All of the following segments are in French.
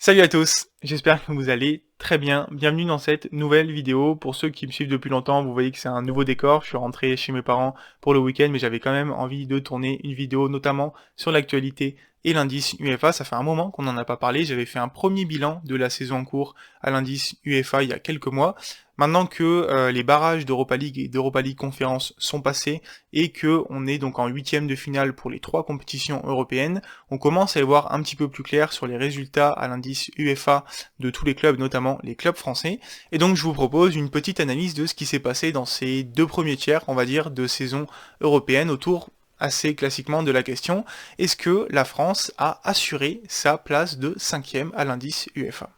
Salut à tous, j'espère que vous allez très bien. Bienvenue dans cette nouvelle vidéo. Pour ceux qui me suivent depuis longtemps, vous voyez que c'est un nouveau décor. Je suis rentré chez mes parents pour le week-end, mais j'avais quand même envie de tourner une vidéo notamment sur l'actualité et l'indice UEFA. Ça fait un moment qu'on n'en a pas parlé. J'avais fait un premier bilan de la saison en cours à l'indice UEFA il y a quelques mois. Maintenant que les barrages d'Europa League et d'Europa League Conférence sont passés et que on est donc en huitième de finale pour les trois compétitions européennes, on commence à y voir un petit peu plus clair sur les résultats à l'indice UEFA de tous les clubs, notamment les clubs français. Et donc je vous propose une petite analyse de ce qui s'est passé dans ces deux premiers tiers, on va dire, de saison européenne autour assez classiquement de la question, est-ce que la France a assuré sa place de 5e à l'indice UEFA?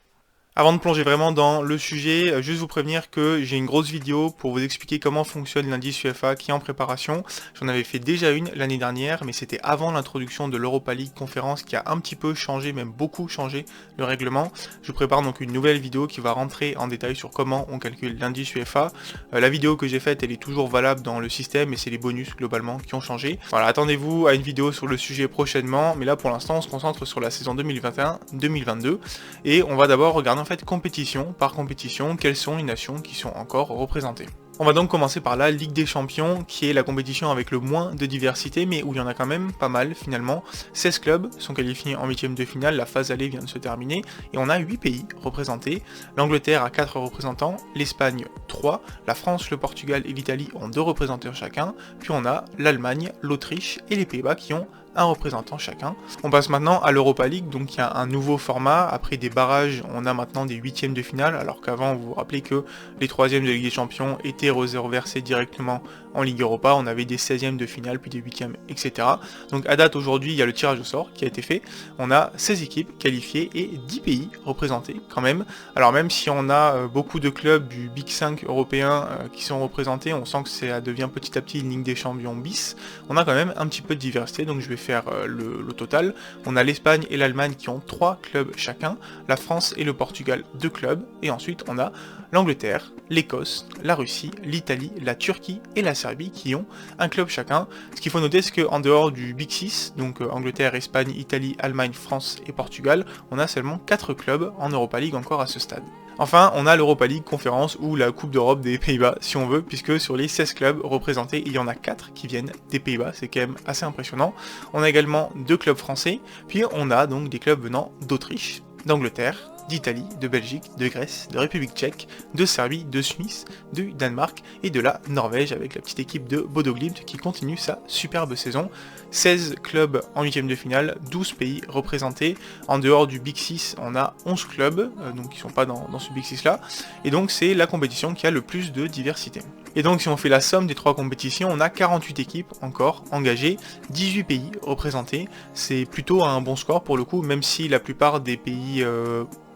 Avant de plonger vraiment dans le sujet, juste vous prévenir que j'ai une grosse vidéo pour vous expliquer comment fonctionne l'indice UEFA qui est en préparation. J'en avais fait déjà une l'année dernière, mais c'était avant l'introduction de l'Europa League Conférence qui a un petit peu changé, même beaucoup changé le règlement. Je prépare donc une nouvelle vidéo qui va rentrer en détail sur comment on calcule l'indice UEFA. La vidéo que j'ai faite, elle est toujours valable dans le système et c'est les bonus globalement qui ont changé. Voilà, attendez-vous à une vidéo sur le sujet prochainement, mais là pour l'instant on se concentre sur la saison 2021-2022 et on va d'abord regarder en fait compétition par compétition, quelles sont les nations qui sont encore représentées. On va donc commencer par la Ligue des Champions, qui est la compétition avec le moins de diversité, mais où il y en a quand même pas mal finalement. 16 clubs sont qualifiés en huitième de finale, la phase aller vient de se terminer, et on a 8 pays représentés. L'Angleterre a 4 représentants, l'Espagne 3, la France, le Portugal et l'Italie ont 2 représentants chacun, puis on a l'Allemagne, l'Autriche et les Pays-Bas qui ont un représentant chacun. On passe maintenant à l'Europa League, donc il y a un nouveau format. Après des barrages, on a maintenant des huitièmes de finale, alors qu'avant, vous vous rappelez que les troisièmes de Ligue des Champions étaient reversés directement en Ligue Europa. On avait des 16e de finale, puis des 8e, etc. Donc à date, aujourd'hui, il y a le tirage au sort qui a été fait. On a 16 équipes qualifiées et 10 pays représentés quand même. Alors même si on a beaucoup de clubs du Big 5 européen qui sont représentés, on sent que ça devient petit à petit une Ligue des Champions bis. On a quand même un petit peu de diversité, donc je vais faire le total. On a l'Espagne et l'Allemagne qui ont 3 clubs chacun, la France et le Portugal 2 clubs, et ensuite on a l'Angleterre, l'Écosse, la Russie, l'Italie, la Turquie et la Serbie qui ont un club chacun. Ce qu'il faut noter, c'est qu'en dehors du Big 6, donc Angleterre, Espagne, Italie, Allemagne, France et Portugal, on a seulement 4 clubs en Europa League encore à ce stade. Enfin, on a l'Europa League Conférence ou la Coupe d'Europe des Pays-Bas si on veut, puisque sur les 16 clubs représentés, il y en a 4 qui viennent des Pays-Bas, c'est quand même assez impressionnant. On a également 2 clubs français, puis on a donc des clubs venant d'Autriche, d'Angleterre, d'Italie, de Belgique, de Grèce, de République tchèque, de Serbie, de Suisse, du Danemark et de la Norvège avec la petite équipe de Bodo Glimt qui continue sa superbe saison. 16 clubs en huitième de finale, 12 pays représentés. En dehors du Big 6, on a 11 clubs, donc qui sont pas dans ce Big 6 là. Et donc c'est la compétition qui a le plus de diversité. Et donc si on fait la somme des trois compétitions, on a 48 équipes encore engagées, 18 pays représentés. C'est plutôt un bon score pour le coup, même si la plupart des pays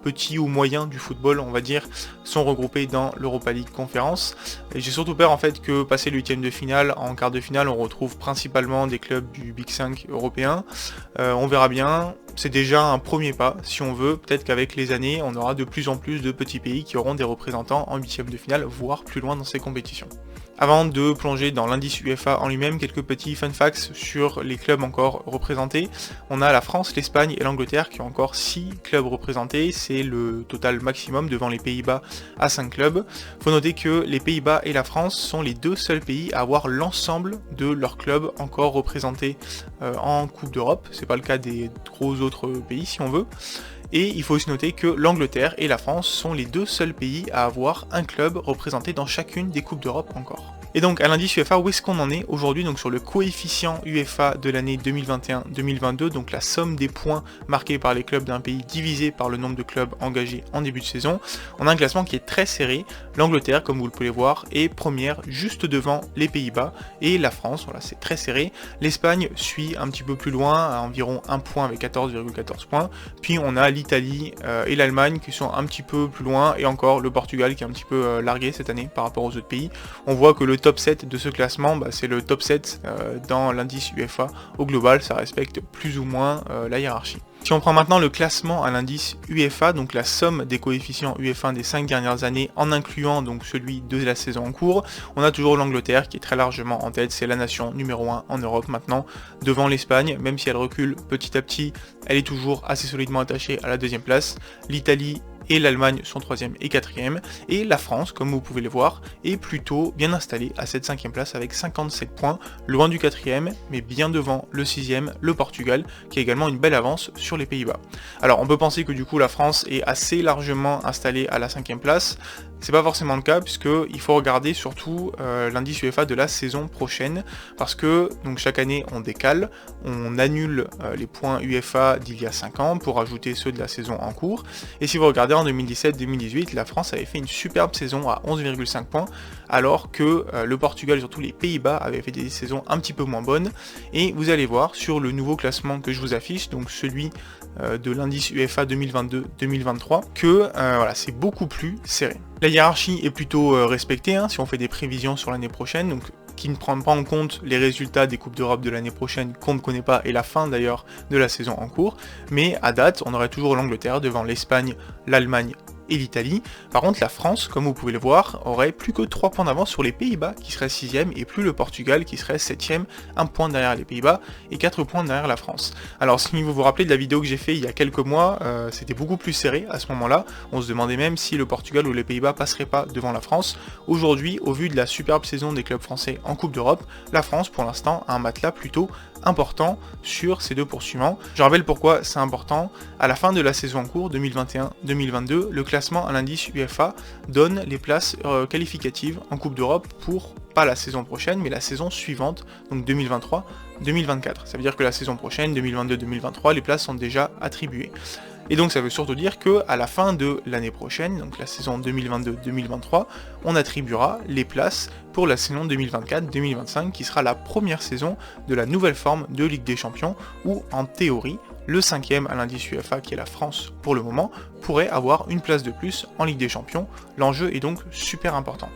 petits ou moyens du football, on va dire, sont regroupés dans l'Europa League Conférence. Et j'ai surtout peur en fait que passer le huitième de finale, en quart de finale, on retrouve principalement des clubs du Big 5 européen. On verra bien. C'est déjà un premier pas, si on veut. Peut-être qu'avec les années, on aura de plus en plus de petits pays qui auront des représentants en huitième de finale, voire plus loin dans ces compétitions. Avant de plonger dans l'indice UEFA en lui-même, quelques petits fun facts sur les clubs encore représentés. On a la France, l'Espagne et l'Angleterre qui ont encore 6 clubs représentés, c'est le total maximum devant les Pays-Bas à 5 clubs. Faut noter que les Pays-Bas et la France sont les deux seuls pays à avoir l'ensemble de leurs clubs encore représentés en Coupe d'Europe, c'est pas le cas des gros autres pays si on veut. Et il faut aussi noter que l'Angleterre et la France sont les deux seuls pays à avoir un club représenté dans chacune des Coupes d'Europe encore. Et donc à l'indice UEFA, où est-ce qu'on en est aujourd'hui? Donc sur le coefficient UEFA de l'année 2021-2022, donc la somme des points marqués par les clubs d'un pays divisé par le nombre de clubs engagés en début de saison, on a un classement qui est très serré. L'Angleterre, comme vous le pouvez voir, est première juste devant les Pays-Bas et la France, voilà, c'est très serré. L'Espagne suit un petit peu plus loin, à environ 1 point avec 14,14 points. Puis on a l'Italie et l'Allemagne qui sont un petit peu plus loin, et encore le Portugal qui est un petit peu largué cette année par rapport aux autres pays. On voit que le top 7 de ce classement, c'est le top 7 dans l'indice UEFA. Au global, ça respecte plus ou moins la hiérarchie. Si on prend maintenant le classement à l'indice UEFA, donc la somme des coefficients UEFA des 5 dernières années en incluant donc celui de la saison en cours, on a toujours l'Angleterre qui est très largement en tête, c'est la nation numéro 1 en Europe maintenant, devant l'Espagne, même si elle recule petit à petit, elle est toujours assez solidement attachée à la deuxième place. L'Italie et l'Allemagne sont 3e et 4e, et la France, comme vous pouvez le voir, est plutôt bien installée à cette 5e place avec 57 points, loin du 4e, mais bien devant le 6e, le Portugal, qui a également une belle avance sur les Pays-Bas. Alors on peut penser que du coup la France est assez largement installée à la 5e place, c'est pas forcément le cas puisqu'il faut regarder surtout l'indice UEFA de la saison prochaine, parce que donc chaque année on décale, on annule les points UEFA d'il y a 5 ans pour ajouter ceux de la saison en cours, et si vous regardez en 2017-2018, la France avait fait une superbe saison à 11,5 points, alors que le Portugal et surtout les Pays-Bas avaient fait des saisons un petit peu moins bonnes, et vous allez voir sur le nouveau classement que je vous affiche, donc celui de l'indice UEFA 2022-2023, que voilà, c'est beaucoup plus serré. La hiérarchie est plutôt respectée, hein, si on fait des prévisions sur l'année prochaine, donc qui ne prend pas en compte les résultats des Coupes d'Europe de l'année prochaine qu'on ne connaît pas, et la fin d'ailleurs de la saison en cours, mais à date, on aurait toujours l'Angleterre devant l'Espagne, l'Allemagne et l'Italie. Par contre, la France, comme vous pouvez le voir, aurait plus que 3 points d'avance sur les Pays-Bas, qui serait 6e, et plus le Portugal, qui serait 7e, 1 point derrière les Pays-Bas, et 4 points derrière la France. Alors, si vous vous rappelez de la vidéo que j'ai fait il y a quelques mois, c'était beaucoup plus serré à ce moment-là. On se demandait même si le Portugal ou les Pays-Bas passeraient pas devant la France. Aujourd'hui, au vu de la superbe saison des clubs français en Coupe d'Europe, la France, pour l'instant, a un matelas plutôt important sur ces deux poursuivants. Je rappelle pourquoi c'est important. À la fin de la saison en cours 2021-2022, le classement à l'indice UEFA donne les places qualificatives en Coupe d'Europe pour pas la saison prochaine, mais la saison suivante, donc 2023-2024. Ça veut dire que la saison prochaine, 2022-2023, les places sont déjà attribuées. Et donc ça veut surtout dire que à la fin de l'année prochaine, donc la saison 2022-2023, on attribuera les places pour la saison 2024-2025, qui sera la première saison de la nouvelle forme de Ligue des Champions, où en théorie, le 5e à l'indice UEFA, qui est la France pour le moment, pourrait avoir une place de plus en Ligue des Champions. L'enjeu est donc super important.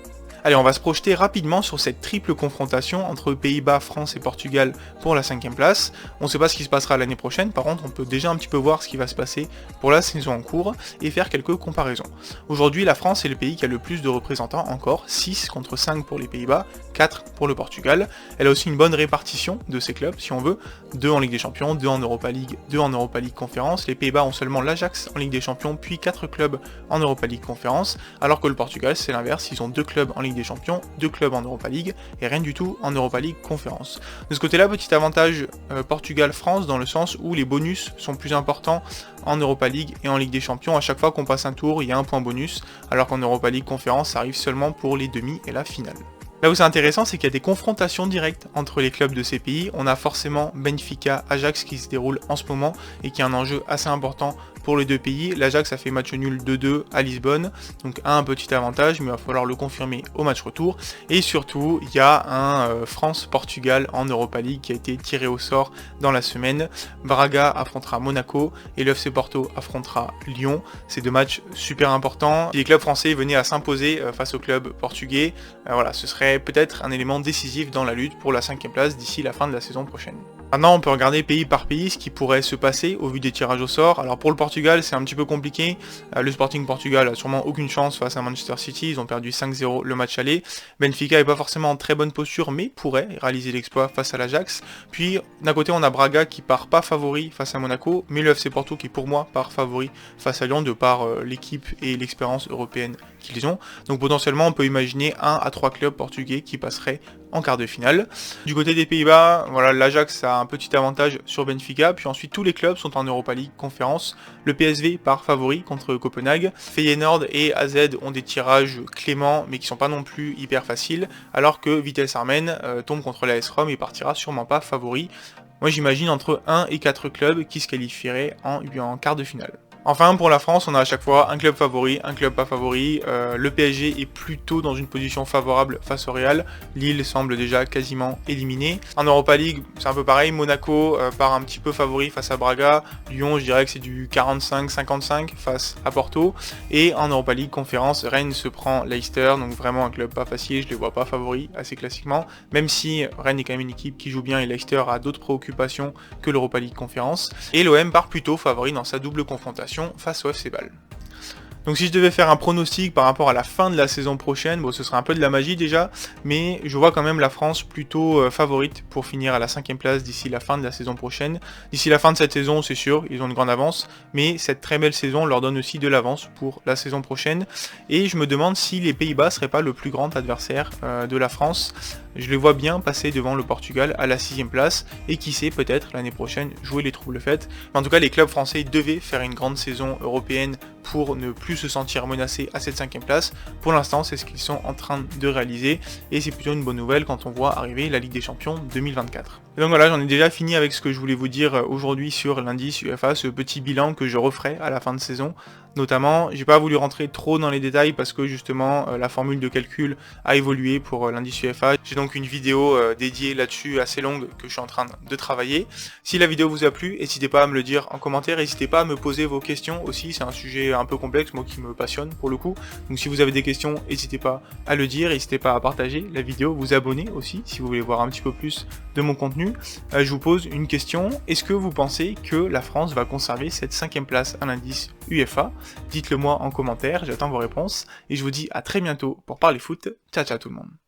Allez, on va se projeter rapidement sur cette triple confrontation entre Pays-Bas, France et Portugal pour la 5e place. On ne sait pas ce qui se passera l'année prochaine, par contre on peut déjà un petit peu voir ce qui va se passer pour la saison en cours et faire quelques comparaisons. Aujourd'hui, la France est le pays qui a le plus de représentants encore, 6 contre 5 pour les Pays-Bas, 4 pour le Portugal. Elle a aussi une bonne répartition de ses clubs, si on veut, 2 en Ligue des Champions, 2 en Europa League, 2 en Europa League Conférence. Les Pays-Bas ont seulement l'Ajax en Ligue des Champions, puis 4 clubs en Europa League Conférence, alors que le Portugal c'est l'inverse, ils ont 2 clubs en Ligue des Champions, 2 clubs en Europa League et rien du tout en Europa League Conférence. De ce côté-là, petit avantage Portugal-France dans le sens où les bonus sont plus importants en Europa League et en Ligue des Champions. À chaque fois qu'on passe un tour, il y a un point bonus, alors qu'en Europa League Conférence, ça arrive seulement pour les demi et la finale. Là où c'est intéressant, c'est qu'il y a des confrontations directes entre les clubs de ces pays. On a forcément Benfica, Ajax qui se déroule en ce moment et qui est un enjeu assez important pour les deux pays. L'Ajax a fait match nul 2-2 à Lisbonne, donc a un petit avantage, mais il va falloir le confirmer au match retour. Et surtout, il y a un France-Portugal en Europa League qui a été tiré au sort dans la semaine. Braga affrontera Monaco et le FC Porto affrontera Lyon. C'est deux matchs super importants. Si les clubs français venaient à s'imposer face aux clubs portugais, voilà, ce serait peut-être un élément décisif dans la lutte pour la 5e place d'ici la fin de la saison prochaine. Maintenant, on peut regarder pays par pays ce qui pourrait se passer au vu des tirages au sort. Alors pour le Portugal, c'est un petit peu compliqué. Le Sporting Portugal a sûrement aucune chance face à Manchester City. Ils ont perdu 5-0 le match aller. Benfica n'est pas forcément en très bonne posture, mais pourrait réaliser l'exploit face à l'Ajax. Puis d'un côté, on a Braga qui part pas favori face à Monaco, mais le FC Porto qui pour moi part favori face à Lyon de par l'équipe et l'expérience européenne qu'ils ont. Donc potentiellement, on peut imaginer 1 à 3 clubs portugais qui passeraient en quart de finale. Du côté des Pays-Bas, voilà, l'Ajax a un petit avantage sur Benfica, puis ensuite tous les clubs sont en Europa League Conférence. Le PSV part favori contre Copenhague. Feyenoord et AZ ont des tirages cléments, mais qui sont pas non plus hyper faciles, alors que Vitesse Arnhem tombe contre l'AS Rome et partira sûrement pas favori. Moi j'imagine entre 1 et 4 clubs qui se qualifieraient en quart de finale. Enfin, pour la France, on a à chaque fois un club favori, un club pas favori. Le PSG est plutôt dans une position favorable face au Real. Lille semble déjà quasiment éliminé. En Europa League, c'est un peu pareil. Monaco part un petit peu favori face à Braga. Lyon, je dirais que c'est du 45-55 face à Porto. Et en Europa League conférence, Rennes se prend Leicester. Donc vraiment un club pas facile, je les vois pas favoris assez classiquement. Même si Rennes est quand même une équipe qui joue bien et Leicester a d'autres préoccupations que l'Europa League conférence. Et l'OM part plutôt favori dans sa double confrontation face au FC Bâle. Donc si je devais faire un pronostic par rapport à la fin de la saison prochaine, bon ce serait un peu de la magie déjà, mais je vois quand même la France plutôt favorite pour finir à la 5e place d'ici la fin de la saison prochaine. D'ici la fin de cette saison, c'est sûr, ils ont une grande avance, mais cette très belle saison leur donne aussi de l'avance pour la saison prochaine. Et je me demande si les Pays-Bas seraient pas le plus grand adversaire de la France. Je les vois bien passer devant le Portugal à la 6e place, et qui sait, peut-être l'année prochaine jouer les troubles faites. Mais en tout cas, les clubs français devaient faire une grande saison européenne pour ne plus se sentir menacés à cette 5e place. Pour l'instant, c'est ce qu'ils sont en train de réaliser, et c'est plutôt une bonne nouvelle quand on voit arriver la Ligue des Champions 2024. Et donc voilà, j'en ai déjà fini avec ce que je voulais vous dire aujourd'hui sur l'indice UEFA, ce petit bilan que je referai à la fin de saison. Notamment, j'ai pas voulu rentrer trop dans les détails parce que justement la formule de calcul a évolué pour l'indice UEFA. J'ai donc une vidéo dédiée là-dessus assez longue que je suis en train de travailler. Si la vidéo vous a plu, n'hésitez pas à me le dire en commentaire, n'hésitez pas à me poser vos questions aussi, c'est un sujet un peu complexe, moi qui me passionne pour le coup. Donc si vous avez des questions, n'hésitez pas à le dire, n'hésitez pas à partager la vidéo, vous abonner aussi si vous voulez voir un petit peu plus de mon contenu. Je vous pose une question, est-ce que vous pensez que la France va conserver cette 5e place à l'indice UEFA? Dites-le moi en commentaire, j'attends vos réponses, et je vous dis à très bientôt pour parler foot. Ciao ciao tout le monde.